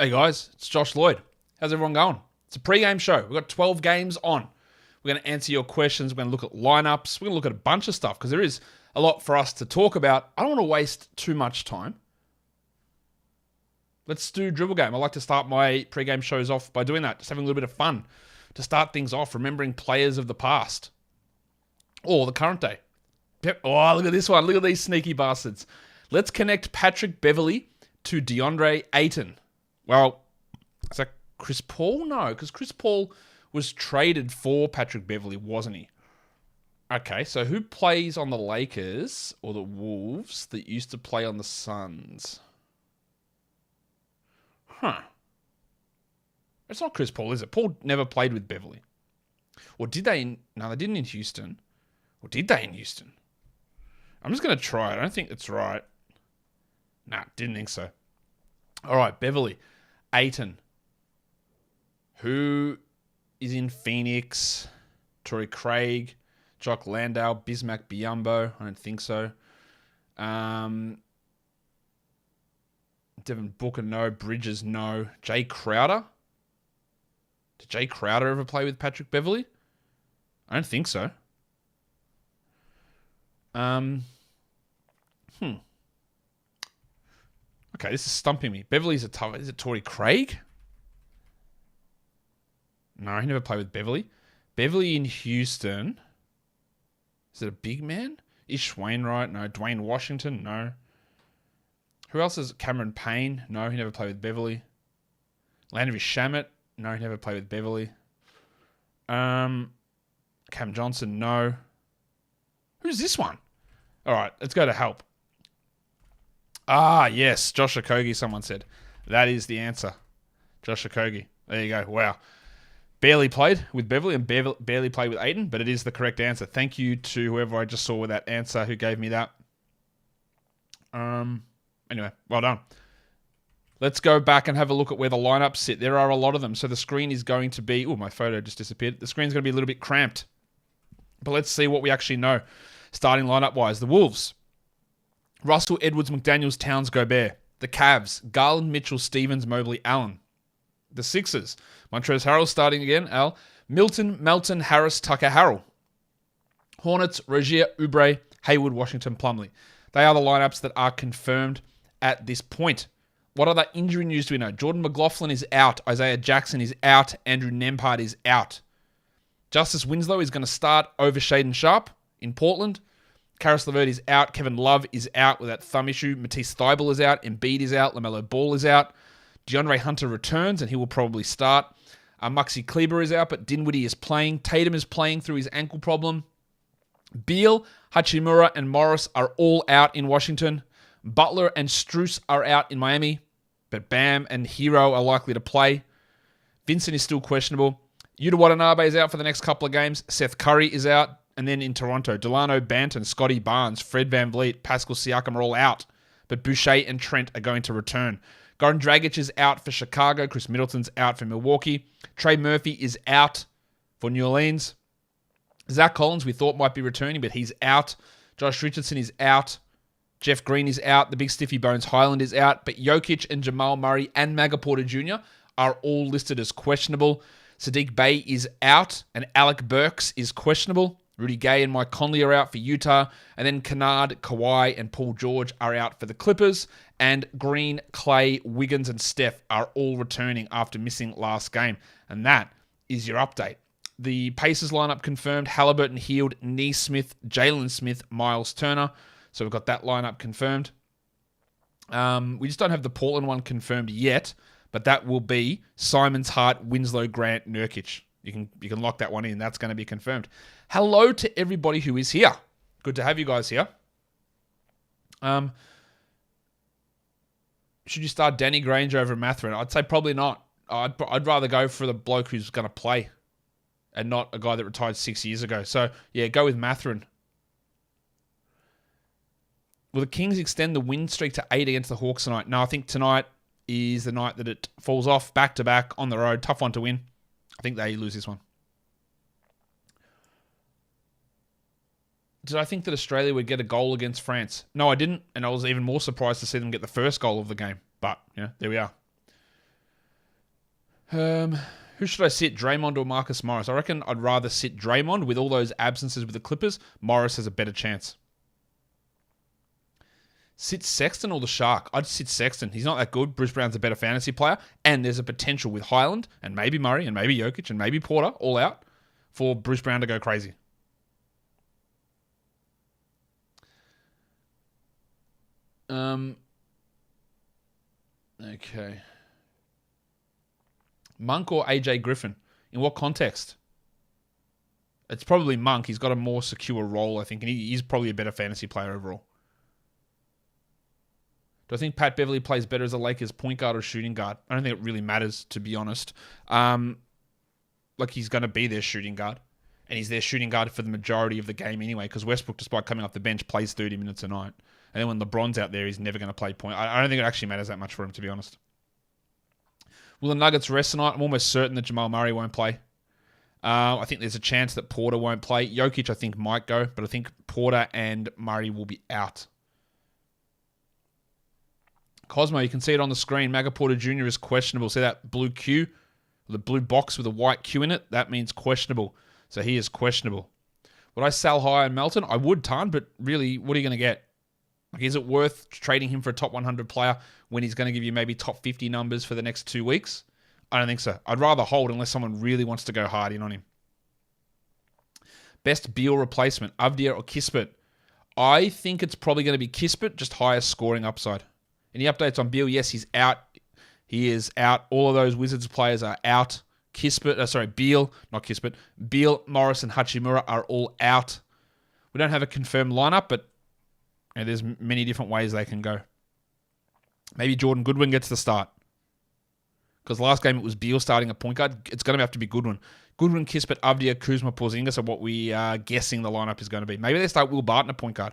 Hey guys, it's Josh Lloyd. How's everyone going? It's a pre-game show. We've got 12 games on. We're going to answer your questions. We're going to look at lineups. We're going to look at a bunch of stuff because there is a lot for us to talk about. I don't want to waste too much time. Let's do dribble game. I like to start my pre-game shows off by doing that. Just having a little bit of fun to start things off, remembering players of the past or the current day. Oh, look at this one. Look at these sneaky bastards. Let's connect Patrick Beverley to DeAndre Ayton. Well, is that Chris Paul? No, because Chris Paul was traded for Patrick Beverley, wasn't he? Okay, so who plays on the Lakers or the Wolves that used to play on the Suns? Huh. It's not Chris Paul, is it? Paul never played with Beverley. Or did they? No, they didn't in Houston. Or did they in Houston? I'm just going to try it. I don't think it's right. Nah, didn't think so. All right, Beverley. Ayton. Who is in Phoenix? Torrey Craig. Jock Landau. Bismack Biyombo. I don't think so. Devin Booker, no. Bridges, no. Jay Crowder. Did Jay Crowder ever play with Patrick Beverley? I don't think so. Okay, this is stumping me. Beverley's a tough... Is it Torrey Craig? No, he never played with Beverley. Beverley in Houston. Is it a big man? Ish Wainwright? No. Dwayne Washington? No. Who else is Cameron Payne? No, he never played with Beverley. Landry Shamet? No, he never played with Beverley. Cam Johnson? No. Who's this one? All right, let's go to help. Ah, yes, Josh Okogie, someone said. That is the answer. Josh Okogie. There you go. Wow. Barely played with Beverley and barely played with Ayton, but it is the correct answer. Thank you to whoever I just saw with that answer who gave me that. Anyway, well done. Let's go back and have a look at where the lineups sit. There are a lot of them. So the screen is going to be... Oh, my photo just disappeared. The screen's going to be a little bit cramped. But let's see what we actually know. Starting lineup-wise, the Wolves. Russell, Edwards, McDaniels, Towns, Gobert. The Cavs, Garland, Mitchell, Stevens, Mobley, Allen. The Sixers, Montrezl Harrell starting again, Al. Milton, Melton, Harris, Tucker, Harrell. Hornets, Rozier, Oubre, Hayward, Washington, Plumlee. They are the lineups that are confirmed at this point. What other injury news do we know? Jordan McLaughlin is out. Isaiah Jackson is out. Andrew Nembhard is out. Justice Winslow is going to start over Shaden Sharp in Portland. Karis LeVert is out. Kevin Love is out with that thumb issue. Matisse Thybulle is out. Embiid is out. LaMelo Ball is out. DeAndre Hunter returns, and he will probably start. Maxi Kleber is out, but Dinwiddie is playing. Tatum is playing through his ankle problem. Beal, Hachimura, and Morris are all out in Washington. Butler and Strus are out in Miami, but Bam and Hero are likely to play. Vincent is still questionable. Yuta Watanabe is out for the next couple of games. Seth Curry is out. And then in Toronto, Delano Banton, Scotty Barnes, Fred VanVleet, Pascal Siakam are all out. But Boucher and Trent are going to return. Goran Dragic is out for Chicago. Chris Middleton's out for Milwaukee. Trey Murphy is out for New Orleans. Zach Collins we thought might be returning, but he's out. Josh Richardson is out. Jeff Green is out. The big stiffy bones Highland is out. But Jokic and Jamal Murray and Maga Porter Jr. are all listed as questionable. Sadiq Bey is out. And Alec Burks is questionable. Rudy Gay and Mike Conley are out for Utah. And then Kennard, Kawhi, and Paul George are out for the Clippers. And Green, Clay, Wiggins, and Steph are all returning after missing last game. And that is your update. The Pacers lineup confirmed. Halliburton, Hield, Neesmith, Jalen Smith, Miles Turner. So we've got that lineup confirmed. We just don't have the Portland one confirmed yet. But that will be Simons, Hart, Winslow, Grant, Nurkic. You can lock that one in. That's going to be confirmed. Hello to everybody who is here. Good to have you guys here. Should you start Danny Granger over Mathurin? I'd say probably not. I'd rather go for the bloke who's going to play and not a guy that retired 6 years ago. So, yeah, go with Mathurin. Will the Kings extend the win streak to 8 against the Hawks tonight? No, I think tonight is the night that it falls off back-to-back on the road. Tough one to win. I think they lose this one. Did I think that Australia would get a goal against France? No, I didn't. And I was even more surprised to see them get the first goal of the game. But, yeah, there we are. Who should I sit, Draymond or Marcus Morris? I reckon I'd rather sit Draymond. With all those absences with the Clippers, Morris has a better chance. Sit Sexton or the Shark? I'd sit Sexton. He's not that good. Bruce Brown's a better fantasy player. And there's a potential with Highland and maybe Murray and maybe Jokic and maybe Porter all out for Bruce Brown to go crazy. Okay. Monk or AJ Griffin? In what context? It's probably Monk. He's got a more secure role, I think, and he's probably a better fantasy player overall. Do I think Pat Beverly plays better as a Lakers point guard or shooting guard? I don't think it really matters, to be honest. He's going to be their shooting guard, and he's their shooting guard for the majority of the game anyway, because Westbrook, despite coming off the bench, plays 30 minutes a night. And then when LeBron's out there, he's never going to play point. I don't think it actually matters that much for him, to be honest. Will the Nuggets rest tonight? I'm almost certain that Jamal Murray won't play. I think there's a chance that Porter won't play. Jokic, I think, might go, but I think Porter and Murray will be out. Cosmo, you can see it on the screen. Maga Porter Jr. is questionable. See that blue Q? The blue box with a white Q in it? That means questionable. So he is questionable. Would I sell high on Melton? I would, Tan, but really, what are you going to get? Is it worth trading him for a top 100 player when he's going to give you maybe top 50 numbers for the next 2 weeks? I don't think so. I'd rather hold unless someone really wants to go hard in on him. Best Beal replacement, Avdia or Kispert? I think it's probably going to be Kispert, just higher scoring upside. Any updates on Beal? Yes, he's out. He is out. All of those Wizards players are out. Beal, not Kispert. Beal, Morris, and Hachimura are all out. We don't have a confirmed lineup, but there's many different ways they can go. Maybe Jordan Goodwin gets the start. Because last game it was Beal starting a point guard. It's going to have to be Goodwin. Goodwin, Kispert, Avdia, Kuzma, Porzingis are what we are guessing the lineup is going to be. Maybe they start Will Barton at point guard.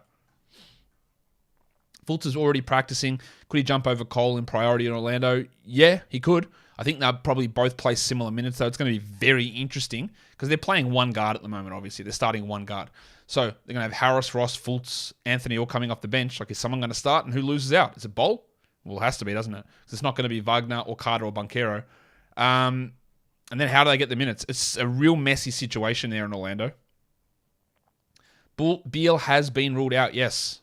Fultz is already practicing. Could he jump over Cole in priority in Orlando? Yeah, he could. I think they'll probably both play similar minutes, though. It's going to be very interesting because they're playing one guard at the moment, obviously. They're starting one guard. So they're going to have Harris, Ross, Fultz, Anthony all coming off the bench. Like, is someone going to start? And who loses out? Is it Bol? Well, it has to be, doesn't it? Because it's not going to be Wagner or Carter or Banchero. And then how do they get the minutes? It's a real messy situation there in Orlando. Beal has been ruled out, yes.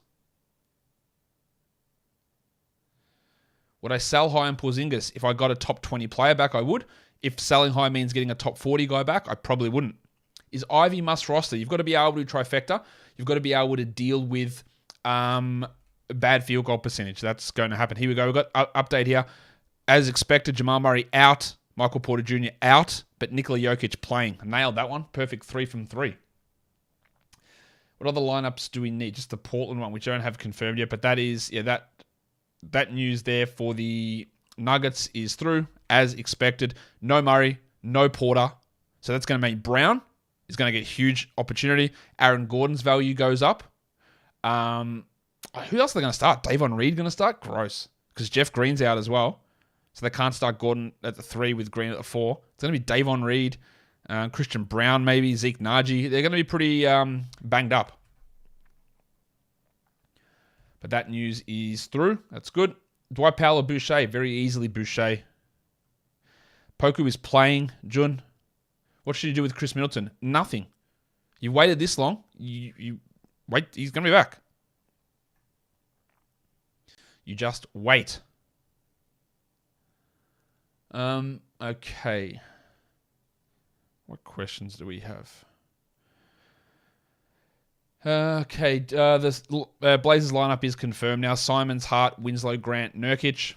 Would I sell high on Porzingis? If I got a top 20 player back, I would. If selling high means getting a top 40 guy back, I probably wouldn't. Is Ivy must roster? You've got to be able to trifecta. You've got to be able to deal with bad field goal percentage. That's going to happen. Here we go. We've got an update here. As expected, Jamal Murray out. Michael Porter Jr. out. But Nikola Jokic playing. I nailed that one. Perfect 3 from 3. What other lineups do we need? Just the Portland one, which I don't have confirmed yet. But that is, that news there for the Nuggets is through, as expected. No Murray, no Porter. So that's going to mean Brown is going to get huge opportunity. Aaron Gordon's value goes up. Who else are they going to start? Davon Reed going to start? Gross. Because Jeff Green's out as well. So they can't start Gordon at the 3 with Green at the 4. It's going to be Davon Reed, Christian Brown maybe, Zeke Naji. They're going to be pretty banged up. But that news is through. That's good. Dwight Powell or Boucher? Very easily Boucher. Poku is playing. Jun, what should you do with Chris Middleton? Nothing. You waited this long. You wait. He's going to be back. You just wait. Okay. What questions do we have? Okay, the Blazers lineup is confirmed now. Simons, Hart, Winslow, Grant, Nurkic.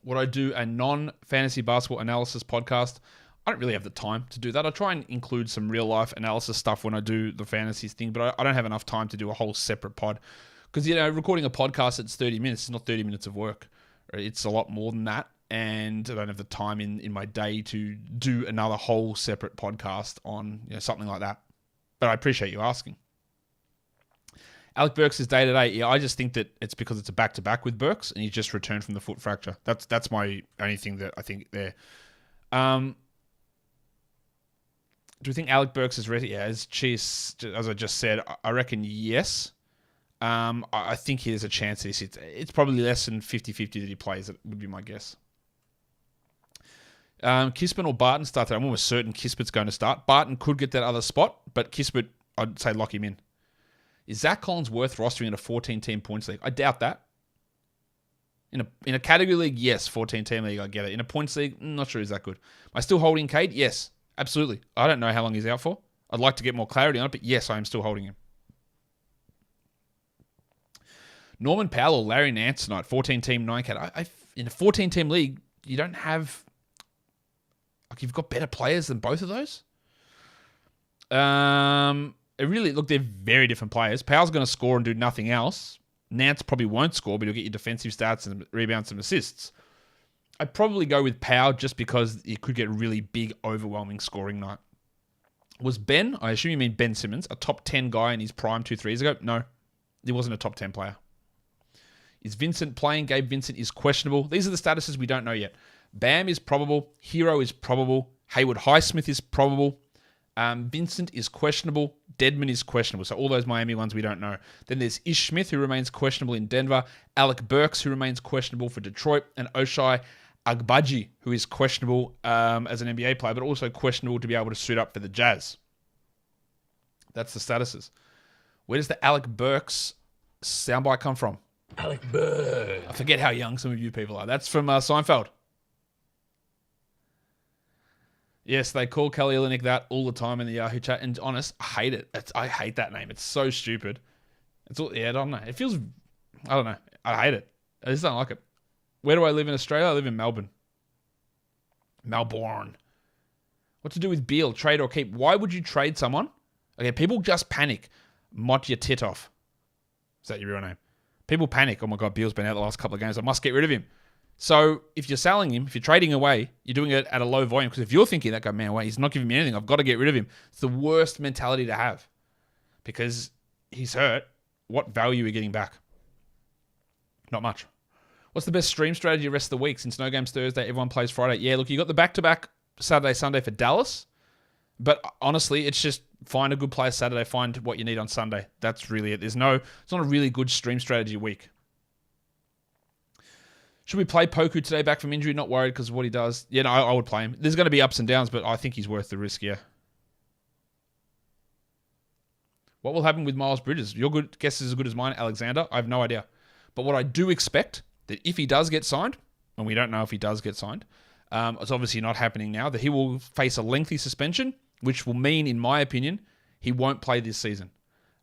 Would I do a non-fantasy basketball analysis podcast? I don't really have the time to do that. I try and include some real-life analysis stuff when I do the fantasies thing, but I don't have enough time to do a whole separate pod. Because, recording a podcast, it's 30 minutes. It's not 30 minutes of work. It's a lot more than that, and I don't have the time in my day to do another whole separate podcast on something like that. But I appreciate you asking. Alec Burks is day-to-day. Yeah, I just think that it's because it's a back-to-back with Burks, and he just returned from the foot fracture. That's my only thing that I think there. Do we think Alec Burks is ready? Yeah, as I just said, I reckon yes. I think there's a chance that he sits. It's probably less than 50-50 that he plays. That would be my guess. Kispert or Barton start there. I'm almost certain Kispert's going to start. Barton could get that other spot, but Kispert, I'd say lock him in. Is Zach Collins worth rostering in a 14-team points league? I doubt that. In a category league, yes. 14-team league, I get it. In a points league, not sure he's that good. Am I still holding Cade? Yes, absolutely. I don't know how long he's out for. I'd like to get more clarity on it, but yes, I am still holding him. Norman Powell or Larry Nance tonight, 14-team 9K. In a 14-team league, you don't have... Like, you've got better players than both of those? They're very different players. Powell's going to score and do nothing else. Nance probably won't score, but he'll get you defensive stats and rebounds and assists. I'd probably go with Powell just because you could get a really big, overwhelming scoring night. Was Ben, I assume you mean Ben Simmons, a top 10 guy in his prime 2-3 years ago? No, he wasn't a top 10 player. Is Vincent playing? Gabe Vincent is questionable. These are the statuses we don't know yet. Bam is probable. Hero is probable. Haywood Highsmith is probable. Vincent is questionable. Dedman is questionable. So all those Miami ones we don't know. Then there's Ish Smith, who remains questionable in Denver. Alec Burks, who remains questionable for Detroit. And Oshai Agbaji, who is questionable as an NBA player, but also questionable to be able to suit up for the Jazz. That's the statuses. Where does the Alec Burks soundbite come from? Alec Burks. I forget how young some of you people are. That's from Seinfeld. Yes, they call Kelly Olynyk that all the time in the Yahoo chat. And honest, I hate it. I hate that name. It's so stupid. I don't know. It feels, I don't know. I hate it. I just don't like it. Where do I live in Australia? I live in Melbourne. Melbourne. What to do with Beal? Trade or keep? Why would you trade someone? Okay, people just panic. Mott your tit off. Is that your real name? People panic. Oh my God, Beal's been out the last couple of games. I must get rid of him. So if you're selling him, if you're trading away, you're doing it at a low volume. Because if you're thinking that guy, man, wait, he's not giving me anything. I've got to get rid of him. It's the worst mentality to have. Because he's hurt. What value are you getting back? Not much. What's the best stream strategy the rest of the week? Since no game's Thursday, everyone plays Friday. Yeah, look, you got the back-to-back Saturday, Sunday for Dallas. But honestly, it's just find a good player Saturday, find what you need on Sunday. That's really it. It's not a really good stream strategy week. Should we play Poku today back from injury? Not worried because of what he does. Yeah, no, I would play him. There's going to be ups and downs, but I think he's worth the risk, yeah. What will happen with Miles Bridges? Your good guess is as good as mine, Alexander. I have no idea. But what I do expect, that if he does get signed, and we don't know if he does get signed, it's obviously not happening now, that he will face a lengthy suspension, which will mean, in my opinion, he won't play this season.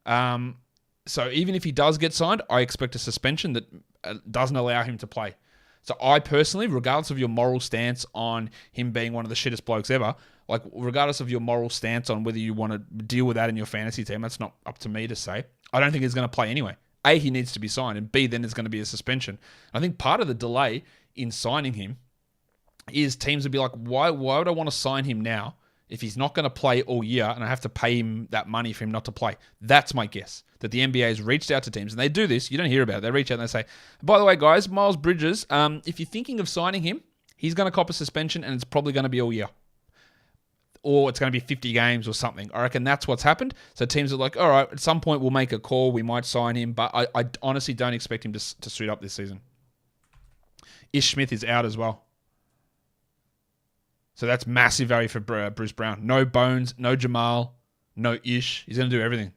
So even if he does get signed, I expect a suspension that doesn't allow him to play. So I personally, regardless of your moral stance on him being one of the shittest blokes ever, like regardless of your moral stance on whether you want to deal with that in your fantasy team, that's not up to me to say. I don't think he's going to play anyway. A, he needs to be signed, and B, then there's going to be a suspension. I think part of the delay in signing him is teams would be like, why would I want to sign him now if he's not going to play all year and I have to pay him that money for him not to play? That's my guess. That the NBA has reached out to teams, and they do this. You don't hear about it. They reach out and they say, by the way, guys, Miles Bridges, if you're thinking of signing him, he's going to cop a suspension, and it's probably going to be all year. Or it's going to be 50 games or something. I reckon that's what's happened. So teams are like, all right, at some point we'll make a call. We might sign him, but I honestly don't expect him to suit up this season. Ish Smith is out as well. So that's massive value for Bruce Brown. No Bones, no Jamal, no Ish. He's going to do everything.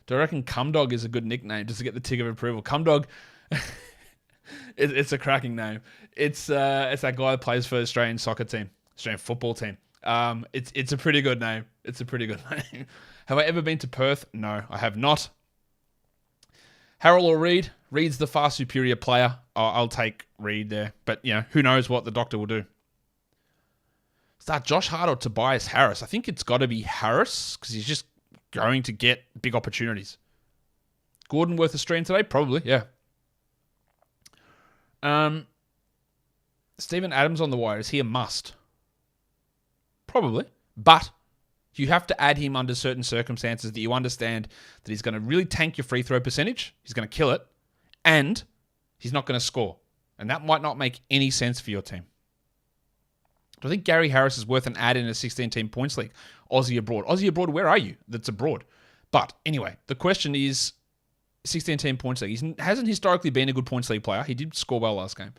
Do I reckon Cumdog is a good nickname just to get the tick of approval? Cumdog, it's a cracking name. It's that guy that plays for the Australian soccer team, Australian football team. It's a pretty good name. It's a pretty good name. Have I ever been to Perth? No, I have not. Harrell or Reed? Reed's the far superior player. I'll take Reed there. But, who knows what the doctor will do. Start Josh Hart or Tobias Harris? I think it's got to be Harris because he's just going to get big opportunities. Gordon worth a stream today? Probably, yeah. Steven Adams on the wire. Is he a must? Probably. But you have to add him under certain circumstances that you understand that he's going to really tank your free throw percentage. He's going to kill it. And he's not going to score. And that might not make any sense for your team. Do I think Gary Harris is worth an add in a 16-team points league? Aussie abroad. Aussie abroad, where are you? That's abroad. But anyway, the question is, 16-team points league. He hasn't historically been a good points league player. He did score well last game.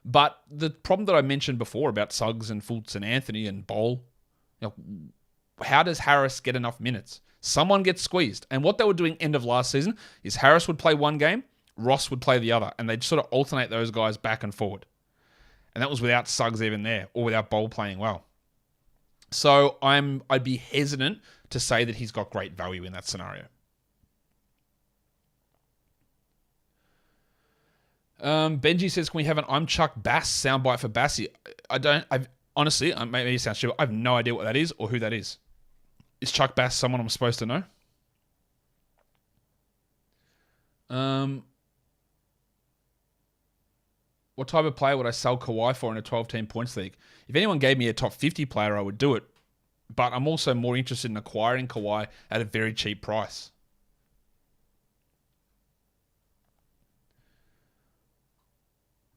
But the problem that I mentioned before about Suggs and Fultz and Anthony and Bowl, how does Harris get enough minutes? Someone gets squeezed. And what they were doing end of last season is Harris would play one game, Ross would play the other, and they'd sort of alternate those guys back and forward. And that was without Suggs even there, or without Bowl playing well. So I'd be hesitant to say that he's got great value in that scenario. Benji says, can we have an I'm Chuck Bass soundbite for Bassy? Honestly, maybe it sounds stupid. I have no idea what that is or who that is. Is Chuck Bass someone I'm supposed to know? What type of player would I sell Kawhi for in a 12-team points league? If anyone gave me a top 50 player, I would do it. But I'm also more interested in acquiring Kawhi at a very cheap price.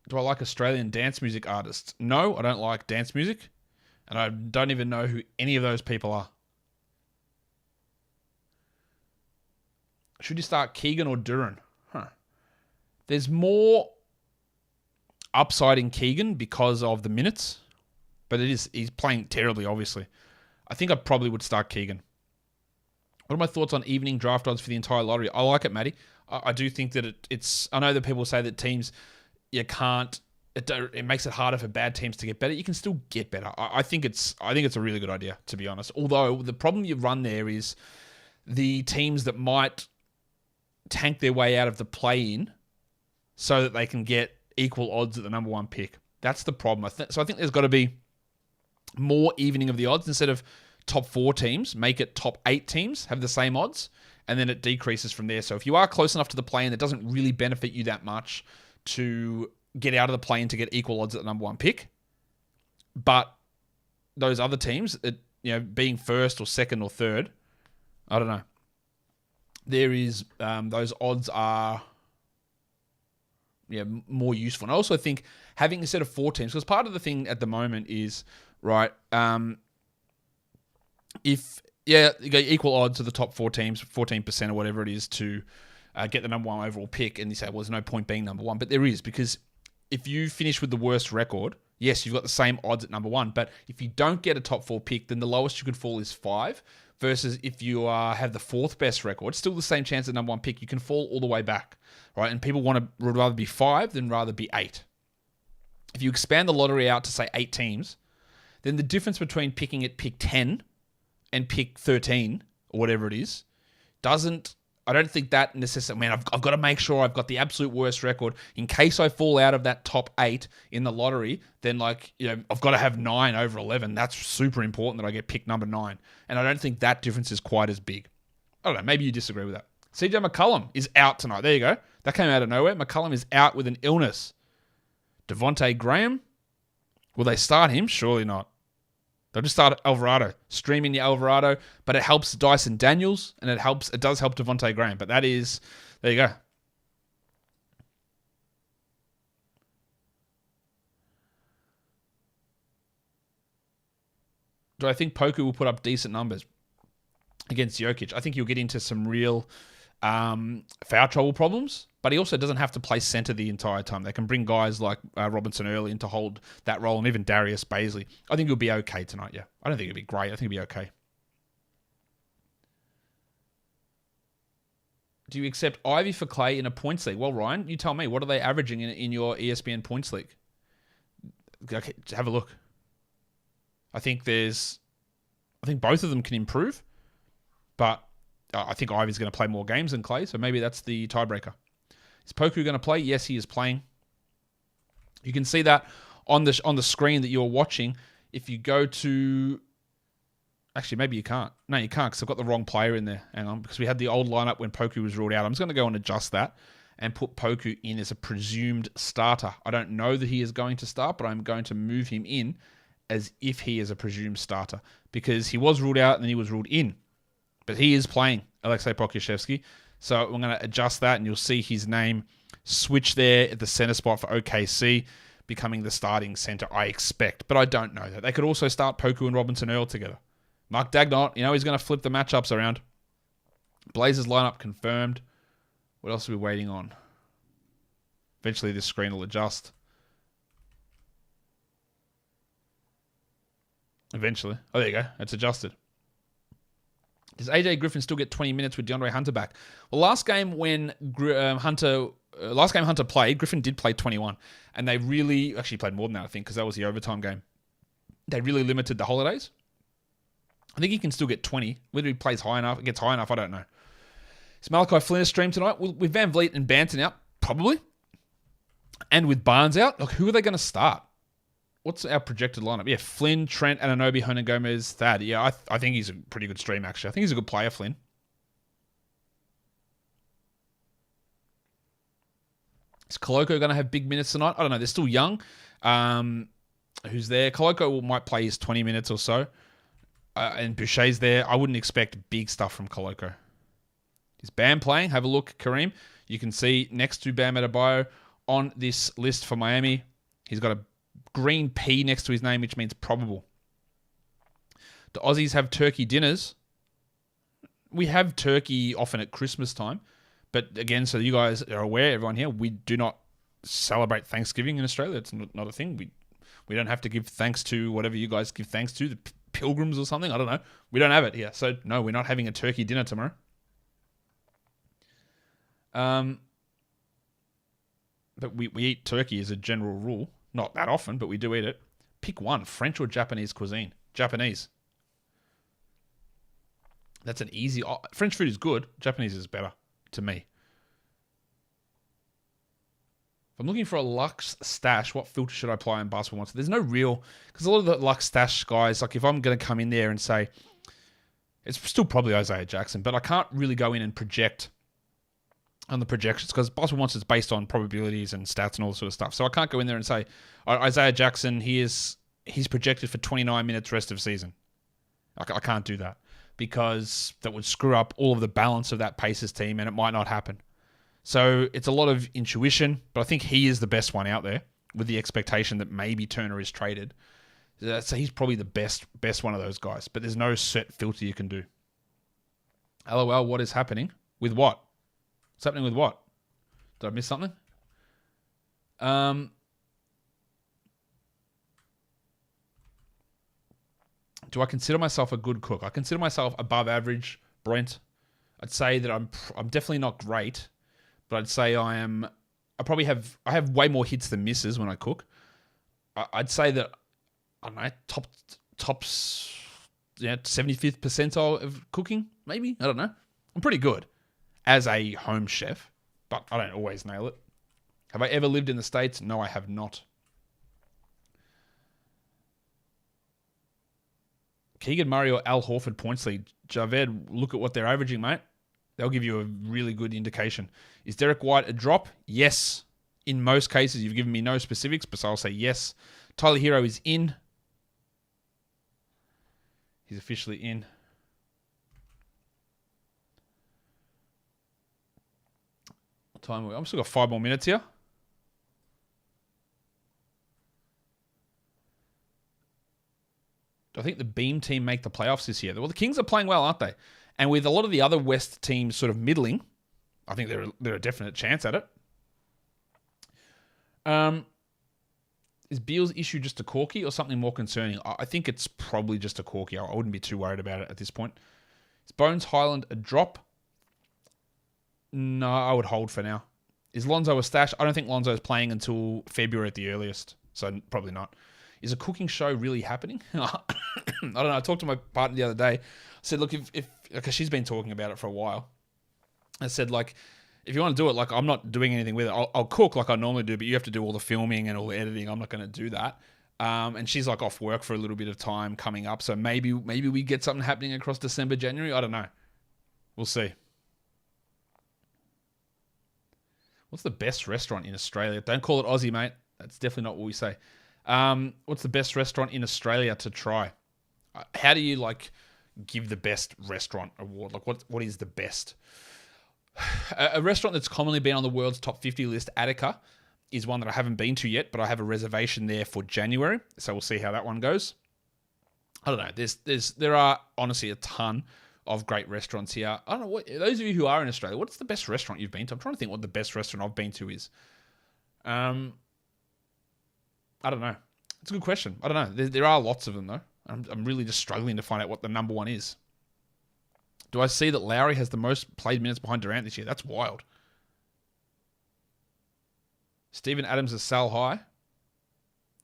Do I like Australian dance music artists? No, I don't like dance music. And I don't even know who any of those people are. Should you start Keegan or Duran? There's more upside in Keegan because of the minutes. But he's playing terribly, obviously. I think I probably would start Keegan. What are my thoughts on evening draft odds for the entire lottery? I like it, Matty. I do think that it's... I know that people say that teams... You can't. It makes it harder for bad teams to get better. You can still get better. I think it's a really good idea, to be honest. Although the problem you run there is the teams that might tank their way out of the play-in so that they can get equal odds at the number one pick. That's the problem. So I think there's got to be more evening of the odds. Instead of top 4 teams, make it top 8 teams have the same odds, and then it decreases from there. So if you are close enough to the play-in, it doesn't really benefit you that much to get out of the plane to get equal odds at the number one pick. But those other teams, being first or second or third, I don't know. There is, those odds are more useful. And I also think having a set of 4 teams, because part of the thing at the moment is, right, if you go equal odds to the top 4 teams, 14% or whatever it is to get the number 1 overall pick, and you say, well, there's no point being number 1. But there is, because if you finish with the worst record, yes, you've got the same odds at number 1. But if you don't get a top 4 pick, then the lowest you could fall is 5. Versus if you have the 4th best record, still the same chance at number 1 pick, you can fall all the way back, right? And people would rather be 5 than rather be 8. If you expand the lottery out to, say, 8 teams, then the difference between picking at pick 10 and pick 13, or whatever it is, I don't think that necessarily, man, I've got to make sure I've got the absolute worst record in case I fall out of that top 8 in the lottery. Then, I've got to have 9 over 11. That's super important that I get pick number 9. And I don't think that difference is quite as big. I don't know. Maybe you disagree with that. CJ McCollum is out tonight. There you go. That came out of nowhere. McCollum is out with an illness. Devontae Graham, will they start him? Surely not. They'll just start Alvarado, streaming the Alvarado, but it helps Dyson Daniels, and it does help Devontae Graham. But there you go. Do I think Poku will put up decent numbers against Jokic? I think you'll get into some real foul trouble problems, but he also doesn't have to play center the entire time. They can bring guys like Robinson Early in to hold that role, and even Darius Baisley. I think he'll be okay tonight, yeah. I don't think it'll be great. I think he'll be okay. Do you accept Ivy for Clay in a points league? Well, Ryan, you tell me. What are they averaging in your ESPN points league? Okay, have a look. I think both of them can improve, but I think Ivy's going to play more games than Clay, so maybe that's the tiebreaker. Is Poku going to play? Yes, he is playing. You can see that on the screen that you're watching. If you go to... Actually, maybe you can't. No, you can't, because I've got the wrong player in there. Hang on, because we had the old lineup when Poku was ruled out. I'm just going to go and adjust that and put Poku in as a presumed starter. I don't know that he is going to start, but I'm going to move him in as if he is a presumed starter, because he was ruled out and then he was ruled in. But he is playing, Alexei Pokusevski. So I'm going to adjust that, and you'll see his name switch there at the center spot for OKC, becoming the starting center, I expect. But I don't know that. They could also start Poku and Robinson Earl together. Mark Dagnott, he's going to flip the matchups around. Blazers lineup confirmed. What else are we waiting on? Eventually this screen will adjust. Eventually. Oh, there you go. It's adjusted. Does AJ Griffin still get 20 minutes with DeAndre Hunter back? Well, last game Hunter played, Griffin did play 21. And they really, actually played more than that, I think, because that was the overtime game. They really limited the holidays. I think he can still get 20. Whether he plays high enough, gets high enough, I don't know. Is Malachi Flynn a stream tonight? With Van Vliet and Banton out, probably. And with Barnes out, look, who are they going to start? What's our projected lineup? Yeah, Flynn, Trent, Anunoby, Hernan Gomez, Thad. Yeah, I think he's a pretty good stream, actually. I think he's a good player, Flynn. Is Koloko going to have big minutes tonight? I don't know. They're still young. Who's there? Koloko might play his 20 minutes or so. And Boucher's there. I wouldn't expect big stuff from Koloko. Is Bam playing? Have a look, Kareem. You can see next to Bam Adebayo on this list for Miami. He's got a green P next to his name, which means probable. Do Aussies have turkey dinners? We have turkey often at Christmas time. But again, so you guys are aware, everyone here, we do not celebrate Thanksgiving in Australia. It's not a thing. We don't have to give thanks to whatever you guys give thanks to, the pilgrims or something. I don't know. We don't have it here. So no, we're not having a turkey dinner tomorrow. But we eat turkey as a general rule. Not that often, but we do eat it. Pick one, French or Japanese cuisine. Japanese. That's an easy... French food is good. Japanese is better, to me. If I'm looking for a Lux stash, what filter should I apply in Basketball Monster? There's no real... Because a lot of the Lux stash guys, like if I'm going to come in there and say... It's still probably Isaiah Jackson, but I can't really go in and project on the projections because Basketball Monster is based on probabilities and stats and all that sort of stuff. So I can't go in there and say, Isaiah Jackson, he's projected for 29 minutes rest of season. I can't do that because that would screw up all of the balance of that Pacers team and it might not happen. So it's a lot of intuition, but I think he is the best one out there with the expectation that maybe Turner is traded. So he's probably the best one of those guys, but there's no set filter you can do. LOL, what is happening? With what? What's happening with what? Did I miss something? Do I consider myself a good cook? I consider myself above average, Brent. I'd say that I'm definitely not great, but I'd say I have way more hits than misses when I cook. I'd say that I don't know, tops 75th percentile of cooking, maybe. I don't know. I'm pretty good as a home chef, but I don't always nail it. Have I ever lived in the States? No, I have not. Keegan Murray or Al Horford points lead. Javed, look at what they're averaging, mate. They'll give you a really good indication. Is Derek White a drop? Yes. In most cases, you've given me no specifics, but I'll say yes. Tyler Hero is in. He's officially in. Time. I've still got 5 more minutes here. Do I think the Beam team make the playoffs this year? Well, the Kings are playing well, aren't they? And with a lot of the other West teams sort of middling, I think they're a definite chance at it. Is Beal's issue just a corky or something more concerning? I think it's probably just a corky. I wouldn't be too worried about it at this point. Is Bones Highland a drop? No, I would hold for now. Is Lonzo a stash? I don't think Lonzo is playing until February at the earliest, so probably not. Is a cooking show really happening? I don't know. I talked to my partner the other day. I said, look, because she's been talking about it for a while. I said, like, if you want to do it, like, I'm not doing anything with it. I'll cook like I normally do, but you have to do all the filming and all the editing. I'm not going to do that. And she's like off work for a little bit of time coming up. So maybe we get something happening across December, January. I don't know. We'll see. What's the best restaurant in Australia? Don't call it Aussie, mate. That's definitely not what we say. What's the best restaurant in Australia to try? How do you like give the best restaurant award? Like what is the best? A restaurant that's commonly been on the world's top 50 list, Attica, is one that I haven't been to yet, but I have a reservation there for January. So we'll see how that one goes. I don't know. There are honestly a ton of great restaurants here. I don't know, what those of you who are in Australia, what's the best restaurant you've been to? I'm trying to think what the best restaurant I've been to is. I don't know. It's a good question. I don't know. There are lots of them, though. I'm really just struggling to find out what the number one is. Do I see that Lowry has the most played minutes behind Durant this year? That's wild. Steven Adams is sell high.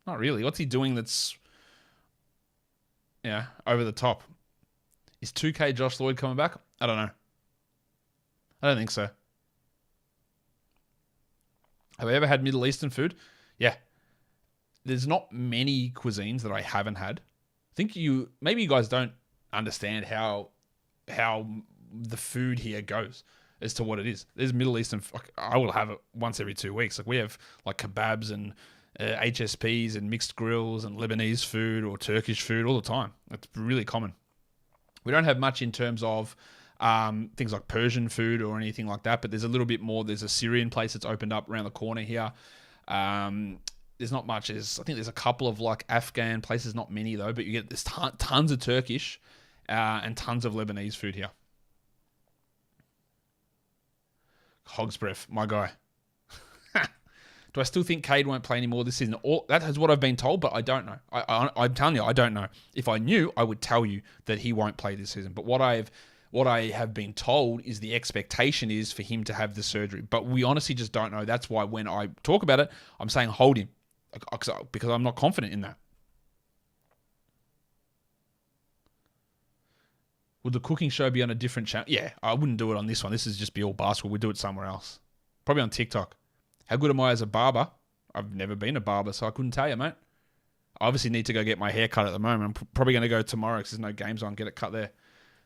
Not really. What's he doing that's over the top? Is 2K Josh Lloyd coming back? I don't know. I don't think so. Have I ever had Middle Eastern food? Yeah. There's not many cuisines that I haven't had. I think maybe you guys don't understand how the food here goes as to what it is. There's Middle Eastern. I will have it once every 2 weeks. Like we have like kebabs and HSPs and mixed grills and Lebanese food or Turkish food all the time. It's really common. We don't have much in terms of things like Persian food or anything like that, but there's a little bit more. There's a Syrian place that's opened up around the corner here. There's not much. I think there's a couple of like Afghan places, not many though, but you get there's tons of Turkish and tons of Lebanese food here. Hog's breath, my guy. Do I still think Cade won't play anymore this season? That is what I've been told, but I don't know. I'm telling you, I don't know. If I knew, I would tell you that he won't play this season. But what I have been told is the expectation is for him to have the surgery. But we honestly just don't know. That's why when I talk about it, I'm saying hold him. Because I'm not confident in that. Would the cooking show be on a different channel? Yeah, I wouldn't do it on this one. This is just be all basketball. We'd do it somewhere else. Probably on TikTok. How good am I as a barber? I've never been a barber, so I couldn't tell you, mate. I obviously need to go get my hair cut at the moment. I'm probably going to go tomorrow because there's no games on. Get it cut there.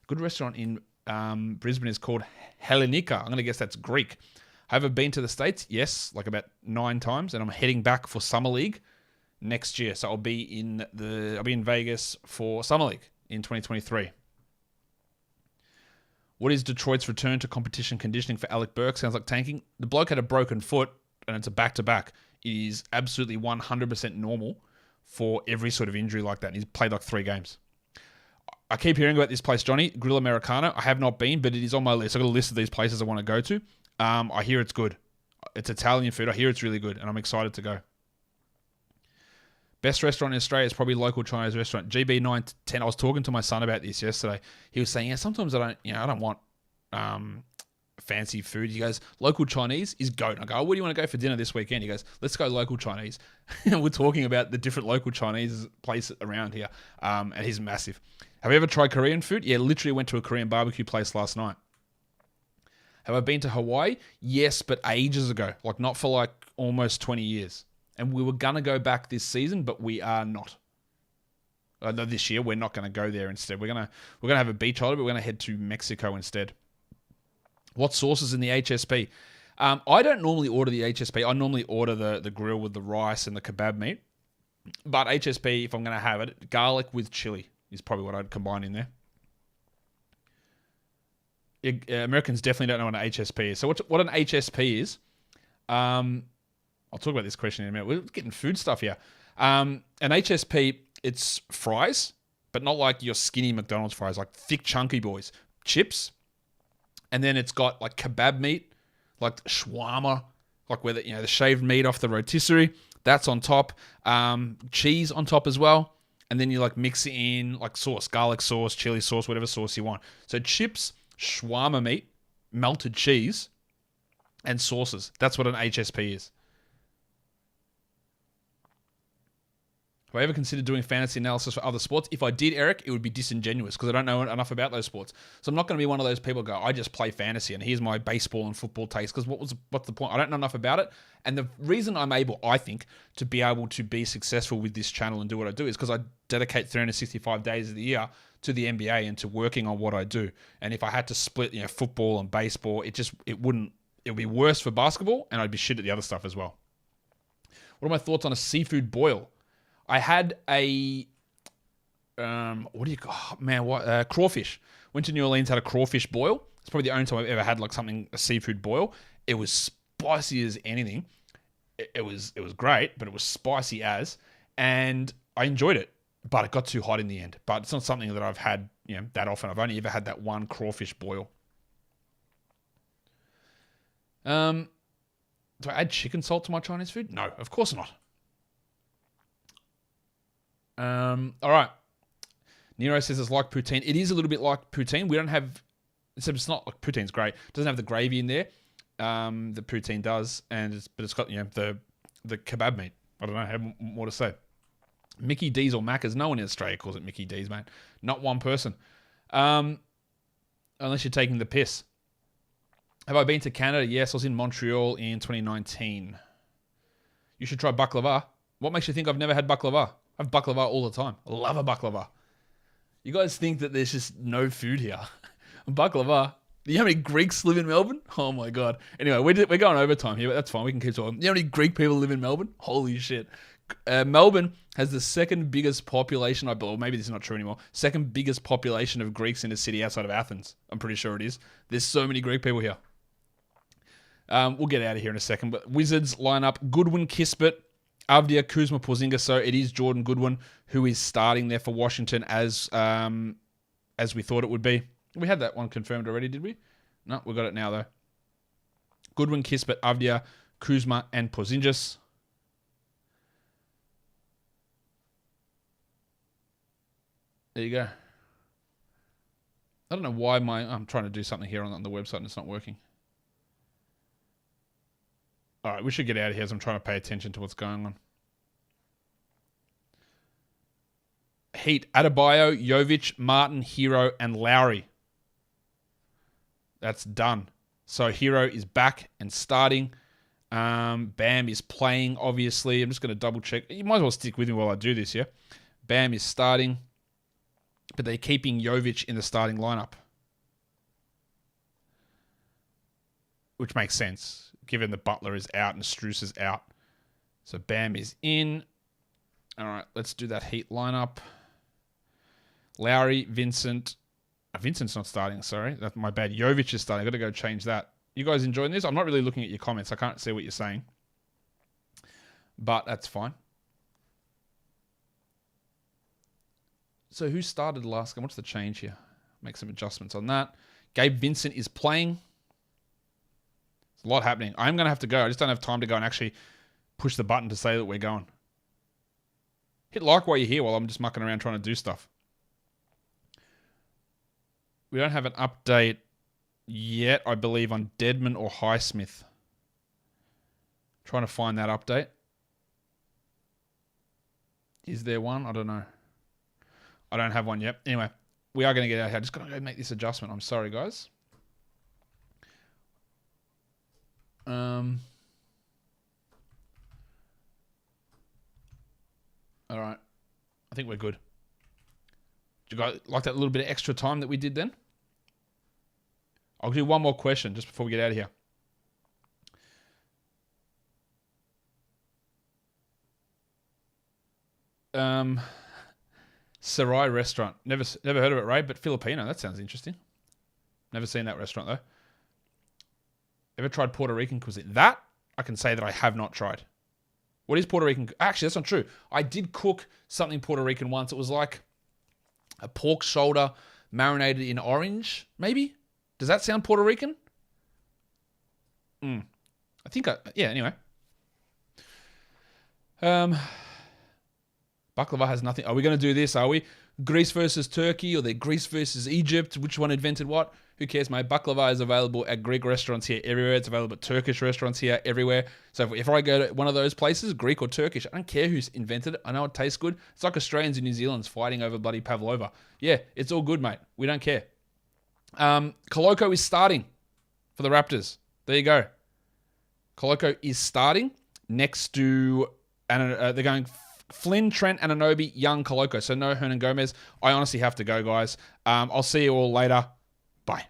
Good restaurant in Brisbane is called Hellenica. I'm going to guess that's Greek. Have I been to the States? Yes, like about 9 times, and I'm heading back for Summer League next year. So I'll be in Vegas for Summer League in 2023. What is Detroit's return to competition conditioning for Alec Burks? Sounds like tanking. The bloke had a broken foot, and it's a back-to-back. It is absolutely 100% normal for every sort of injury like that. And he's played like 3 games. I keep hearing about this place, Johnny, Grill Americano. I have not been, but it is on my list. I've got a list of these places I want to go to. I hear it's good. It's Italian food. I hear it's really good, and I'm excited to go. Best restaurant in Australia is probably local Chinese restaurant. GB910. I was talking to my son about this yesterday. He was saying, sometimes I don't want fancy food. He goes, local Chinese is goat. I go, where do you want to go for dinner this weekend? He goes, let's go local Chinese. We're talking about the different local Chinese places around here, and he's massive. Have you ever tried Korean food? Yeah, literally went to a Korean barbecue place last night. Have I been to Hawaii? Yes, but ages ago. Like not for like almost 20 years. And we were going to go back this season, but we are not. No, this year, we're not going to go there instead. We're gonna have a beach holiday, but we're going to head to Mexico instead. What sauces in the HSP? I don't normally order the HSP. I normally order the grill with the rice and the kebab meat. But HSP, if I'm going to have it, garlic with chili is probably what I'd combine in there. Americans definitely don't know what an HSP is. So what an HSP is, I'll talk about this question in a minute. We're getting food stuff here. An HSP, it's fries, but not like your skinny McDonald's fries, like thick, chunky boys. Chips, and then it's got like kebab meat, like shawarma, like where the shaved meat off the rotisserie. That's on top. Cheese on top as well. And then you like mix it in like sauce, garlic sauce, chili sauce, whatever sauce you want. So chips, shawarma meat, melted cheese, and sauces. That's what an HSP is. Have I ever considered doing fantasy analysis for other sports? If I did, Eric, it would be disingenuous because I don't know enough about those sports. So I'm not going to be one of those people who go, I just play fantasy and here's my baseball and football taste because what's the point? I don't know enough about it. And the reason I'm able, I think, to be able to be successful with this channel and do what I do is because I dedicate 365 days of the year to the NBA and to working on what I do. And if I had to split, football and baseball, it would be worse for basketball and I'd be shit at the other stuff as well. What are my thoughts on a seafood boil? I had a, crawfish. Went to New Orleans, had a crawfish boil. It's probably the only time I've ever had a seafood boil. It was spicy as anything. It was great, but it was spicy as, and I enjoyed it. but it got too hot in the end. But it's not something that I've had, that often. I've only ever had that one crawfish boil. Do I add chicken salt to my Chinese food? No, of course not. All right. Nero says it's like poutine. It is a little bit like poutine. We don't have, except it's not like poutine's great. It doesn't have the gravy in there. The poutine does, but it's got the kebab meat. I don't know, I have more to say. Mickey D's or Macca's. No one in Australia calls it Mickey D's, mate. Not one person. Unless you're taking the piss. Have I been to Canada? Yes, I was in Montreal in 2019. You should try baklava. What makes you think I've never had baklava? I have baklava all the time. I love a baklava. You guys think that there's just no food here. Baklava. You know how many Greeks live in Melbourne? Oh my God. Anyway, we're going overtime here, but that's fine. We can keep talking. You know how many Greek people live in Melbourne? Holy shit. Melbourne has the second biggest population, I believe. Maybe this is not true anymore. Second biggest population of Greeks in a city outside of Athens. I'm pretty sure it is. There's so many Greek people here. We'll get out of here in a second. But Wizards line up Goodwin, Kispert, Avdia, Kuzma, Porzingis. So it is Jordan Goodwin who is starting there for Washington as we thought it would be. We had that one confirmed already, did we? No, we got it now though. Goodwin, Kispert, Avdia, Kuzma, and Porzingis. There you go. I don't know why I'm trying to do something here on the website and it's not working. All right, we should get out of here as I'm trying to pay attention to what's going on. Heat, Adebayo, Jovic, Martin, Hero, and Lowry. That's done. So Hero is back and starting. Bam is playing, obviously. I'm just going to double check. You might as well stick with me while I do this, yeah? Bam is starting. But they're keeping Jovic in the starting lineup. Which makes sense, given the Butler is out and Strus is out. So Bam is in. All right, let's do that Heat lineup. Lowry, Vincent. Vincent's not starting, sorry. That's my bad. Jovic is starting. I've got to go change that. You guys enjoying this? I'm not really looking at your comments. I can't see what you're saying. But that's fine. So who started last game? What's the change here? Make some adjustments on that. Gabe Vincent is playing. There's a lot happening. I'm going to have to go. I just don't have time to go and actually push the button to say that we're going. Hit like while you're here while I'm just mucking around trying to do stuff. We don't have an update yet, I believe, on Deadman or Highsmith. Trying to find that update. Is there one? I don't know. I don't have one yet. Anyway, we are going to get out here. I just got to go make this adjustment. I'm sorry, guys. All right. I think we're good. Do you guys like that little bit of extra time that we did then? I'll do one more question just before we get out of here. Sarai restaurant. Never heard of it, Ray, but Filipino. That sounds interesting. Never seen that restaurant, though. Ever tried Puerto Rican cuisine? That, I can say that I have not tried. What is Puerto Rican? Actually, that's not true. I did cook something Puerto Rican once. It was like a pork shoulder marinated in orange, maybe? Does that sound Puerto Rican? I think yeah, anyway. Baklava has nothing. Are we going to do this? Are we? Greece versus Turkey, or the Greece versus Egypt? Which one invented what? Who cares, mate? Baklava is available at Greek restaurants here everywhere. It's available at Turkish restaurants here everywhere. So if I go to one of those places, Greek or Turkish, I don't care who's invented it. I know it tastes good. It's like Australians and New Zealanders fighting over bloody pavlova. Yeah, it's all good, mate. We don't care. Koloko is starting for the Raptors. There you go. Koloko is starting next to... they're going... Flynn, Trent, Anunoby, Young, Koloko. So no Hernan Gomez. I honestly have to go, guys. I'll see you all later. Bye.